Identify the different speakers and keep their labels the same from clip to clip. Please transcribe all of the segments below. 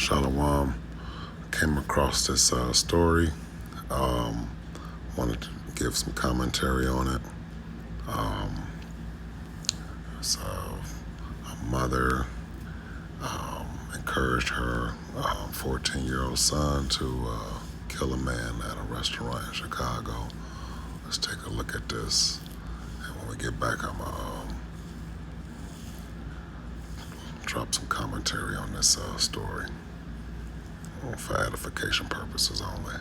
Speaker 1: Shalom. Came across this story. Um, Wanted to give some commentary on it. So, a mother encouraged her 14-year-old son to kill a man at a restaurant in Chicago. Let's take a look at this. And when we get back, I'm going to drop some commentary on this story for edification purposes only.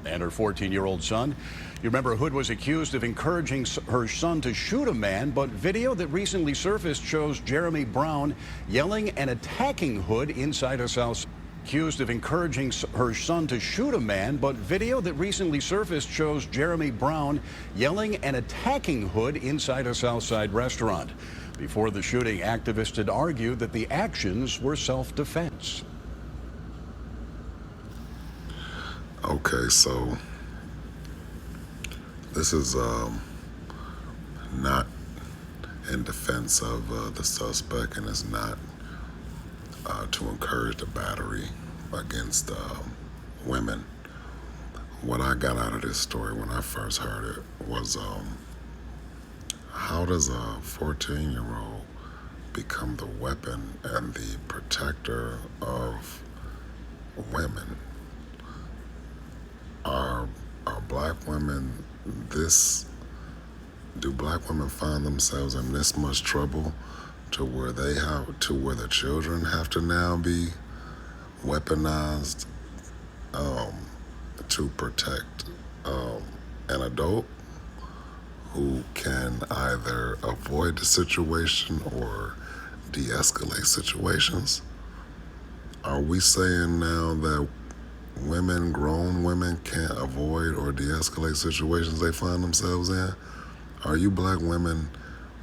Speaker 2: And her 14-year-old son. You remember Hood was accused of encouraging her son to shoot a man, but video that recently surfaced shows Jeremy Brown yelling and attacking Hood inside a South. Accused of encouraging her son to shoot a man, but video that recently surfaced shows Jeremy Brown yelling and attacking Hood inside a Southside restaurant. Before the shooting, activists had argued that the actions were self-defense.
Speaker 1: Okay, so this is not in defense of the suspect, and it's not to encourage the battery against women. What I got out of this story when I first heard it was how does a 14-year-old become the weapon and the protector of women? Are black women this? Do black women find themselves in this much trouble to where the children have to now be weaponized to protect an adult who can either avoid the situation or de-escalate situations? Are we saying now that grown women can't avoid or de-escalate situations they find themselves in? Are you black women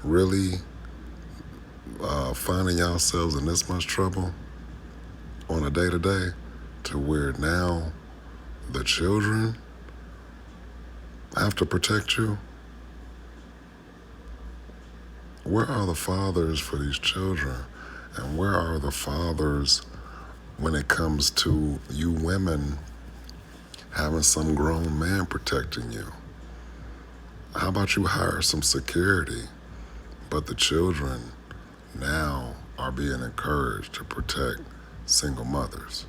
Speaker 1: really finding yourselves in this much trouble on a day-to-day to where now the children have to protect you? Where are the fathers for these children? And where are the fathers when it comes to you women having some grown man protecting you? How about you hire some security, but the children now are being encouraged to protect single mothers?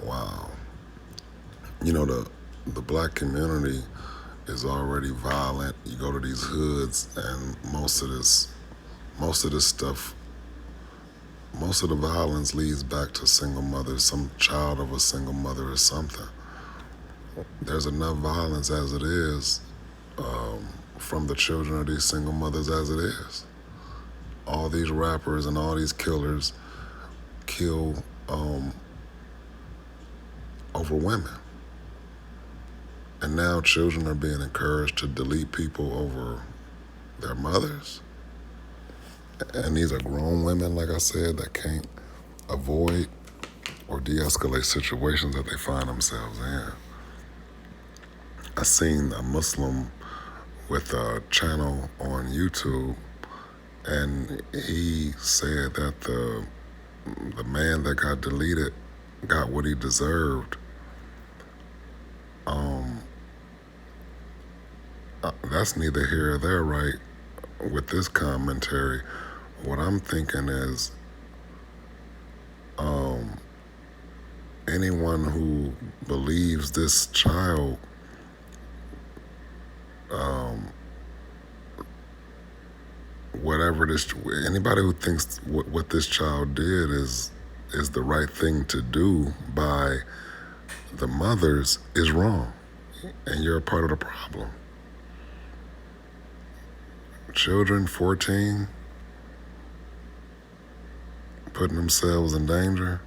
Speaker 1: Wow. You know, the black community is already violent. You go to these hoods and most of the violence leads back to single mothers, some child of a single mother or something. There's enough violence as it is from the children of these single mothers as it is. All these rappers and all these killers kill over women. And now children are being encouraged to delete people over their mothers. And these are grown women, like I said, that can't avoid or de-escalate situations that they find themselves in. I seen a Muslim with a channel on YouTube, and he said that the man that got deleted got what he deserved. That's neither here or there, right? With this commentary, what I'm thinking is anyone who believes this child anybody who thinks what this child did is the right thing to do by the mothers is wrong, and you're a part of the problem. Children 14 putting themselves in danger,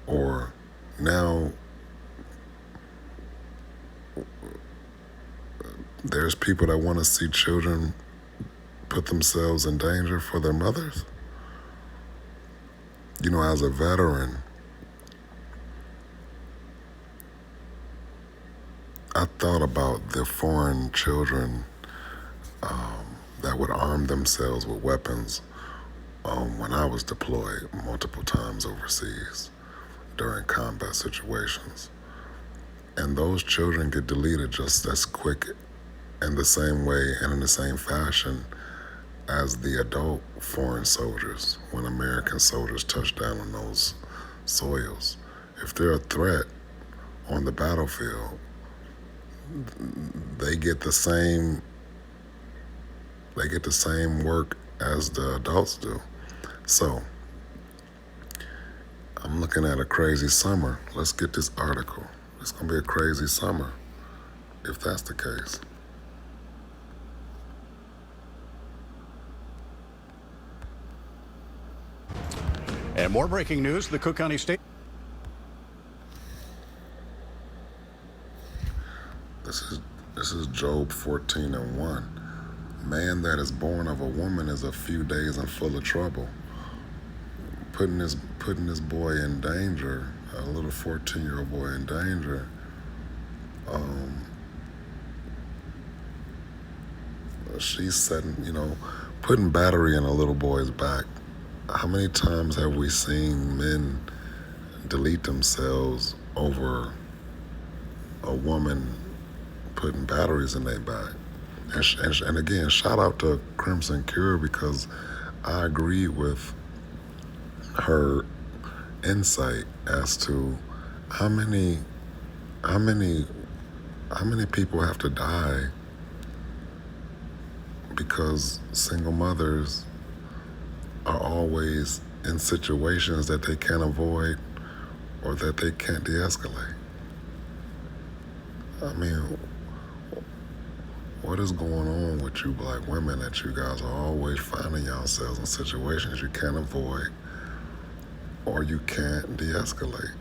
Speaker 1: or now there's people that want to see children put themselves in danger for their mothers. You know, as a veteran, I thought about the foreign children that would arm themselves with weapons when I was deployed multiple times overseas during combat situations. And those children get deleted just as quick in the same way and in the same fashion as the adult foreign soldiers when American soldiers touch down on those soils. If they're a threat on the battlefield, they get the same work as the adults do. So I'm looking at a crazy summer. Let's get this article. It's gonna be a crazy summer if that's the case.
Speaker 2: And more breaking news, the Cook County State.
Speaker 1: This is Job 14:1. Man that is born of a woman is a few days and full of trouble. Putting this boy in danger, a little 14-year-old boy in danger. She's setting, putting battery in a little boy's back. How many times have we seen men delete themselves over a woman putting batteries in their back? And again, shout out to Crimson Cure, because I agree with her insight as to how many people have to die because single mothers are always in situations that they can't avoid or that they can't de-escalate. I mean, what is going on with you black women that you guys are always finding yourselves in situations you can't avoid or you can't de-escalate?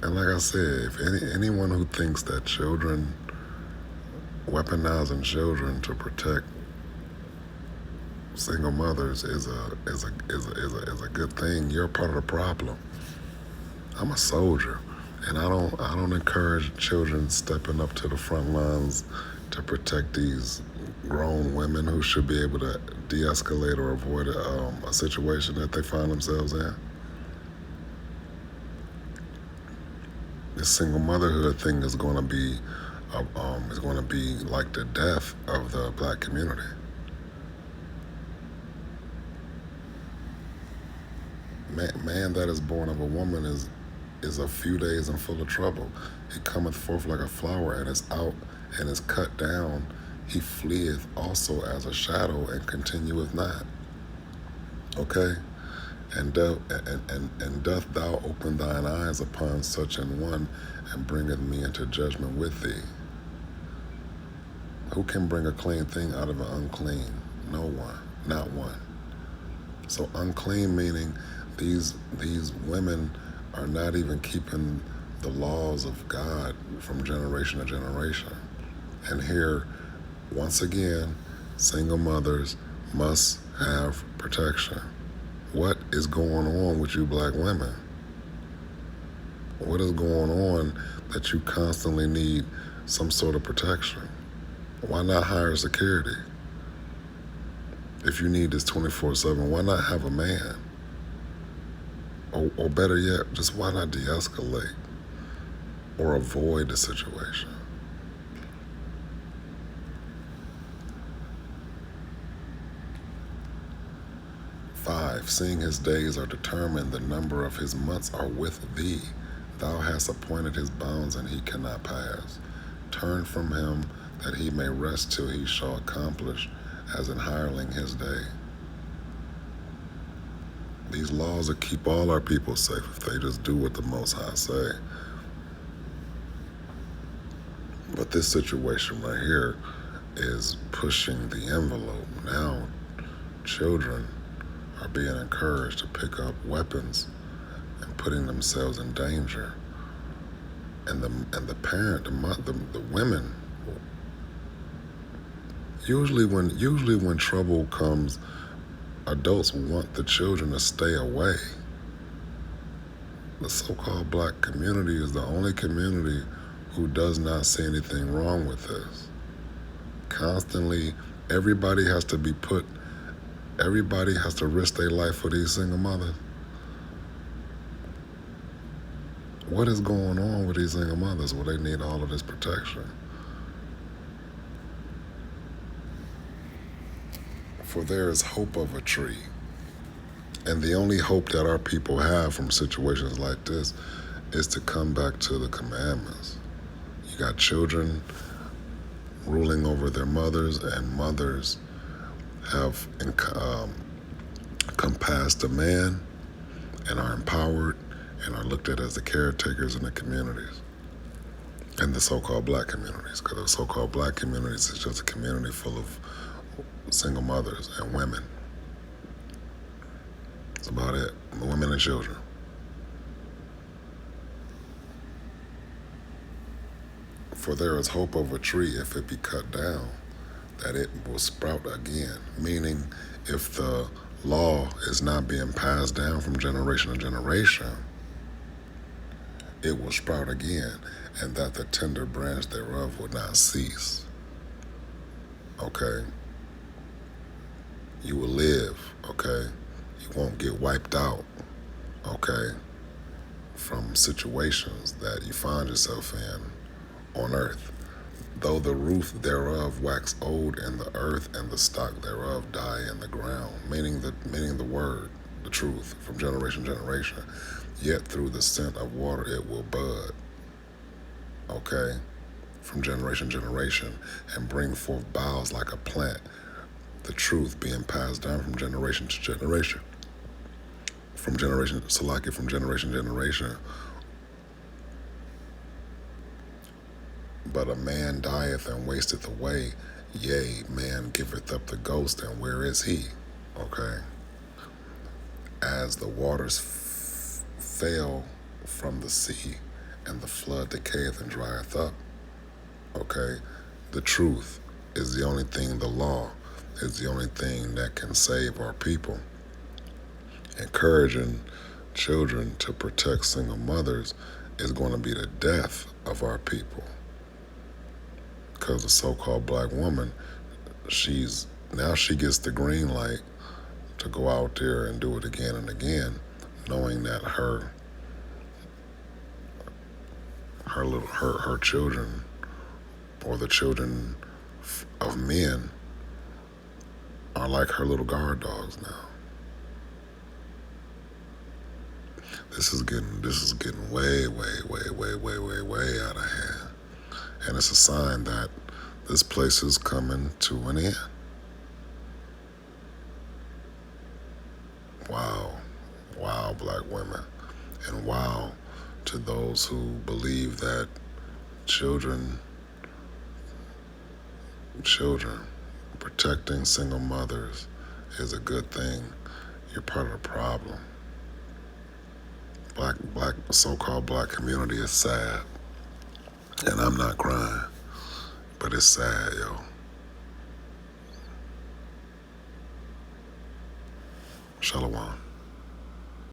Speaker 1: And like I said, if anyone who thinks that weaponizing children to protect single mothers is a good thing, you're part of the problem. I'm a soldier, and I don't encourage children stepping up to the front lines to protect these grown women who should be able to de-escalate or avoid a situation that they find themselves in. This single motherhood thing is going to be like the death of the black community. Man that is born of a woman is a few days and full of trouble. He cometh forth like a flower and is out and is cut down. He fleeth also as a shadow and continueth not. Okay? And doth thou open thine eyes upon such an one, and bringeth me into judgment with thee? Who can bring a clean thing out of an unclean? No one, not one. So unclean meaning these women are not even keeping the laws of God from generation to generation. And here, once again, single mothers must have protection. What is going on with you black women? What is going on that you constantly need some sort of protection? Why not hire security? If you need this 24/7, why not have a man? Or better yet, just why not de-escalate or avoid the situation? Seeing his days are determined, the number of his months are with thee. Thou hast appointed his bounds, and he cannot pass. Turn from him, that he may rest till he shall accomplish, as an hireling his day. These laws will keep all our people safe if they just do what the Most High say. But this situation right here is pushing the envelope. Now, children are being encouraged to pick up weapons and putting themselves in danger. And the parent, the women, usually when trouble comes, adults want the children to stay away. The so-called black community is the only community who does not see anything wrong with this. Constantly, everybody has to be put everybody has to risk their life for these single mothers. What is going on with these single mothers where they need all of this protection? For there is hope of a tree. And the only hope that our people have from situations like this is to come back to the commandments. You got children ruling over their mothers, and mothers have compassed a man and are empowered and are looked at as the caretakers in the communities, and the so-called black communities, because the so-called black communities is just a community full of single mothers and women. That's about it. Women and children. For there is hope of a tree, if it be cut down, that it will sprout again. Meaning, if the law is not being passed down from generation to generation, it will sprout again, and that the tender branch thereof will not cease. Okay? You will live, okay? You won't get wiped out, okay? From situations that you find yourself in on earth. Though the root thereof wax old in the earth, and the stock thereof die in the ground, meaning the word, the truth, from generation to generation. Yet through the scent of water it will bud, okay, from generation to generation, and bring forth boughs like a plant, the truth being passed down from generation to generation. From generation to generation. But a man dieth and wasteth away, yea, man giveth up the ghost, and where is he? Okay. As the waters fail from the sea, and the flood decayeth and drieth up, okay, the truth is the only thing, the law is the only thing that can save our people. Encouraging children to protect single mothers is going to be the death of our people. Because the so-called black woman, she gets the green light to go out there and do it again and again, knowing that her children, or the children of men, are like her little guard dogs now. This is getting way out of hand. And it's a sign that this place is coming to an end. Wow, black women. And wow to those who believe that children, protecting single mothers is a good thing. You're part of the problem. So-called black community is sad. And I'm not crying, but it's sad, yo. Shalom.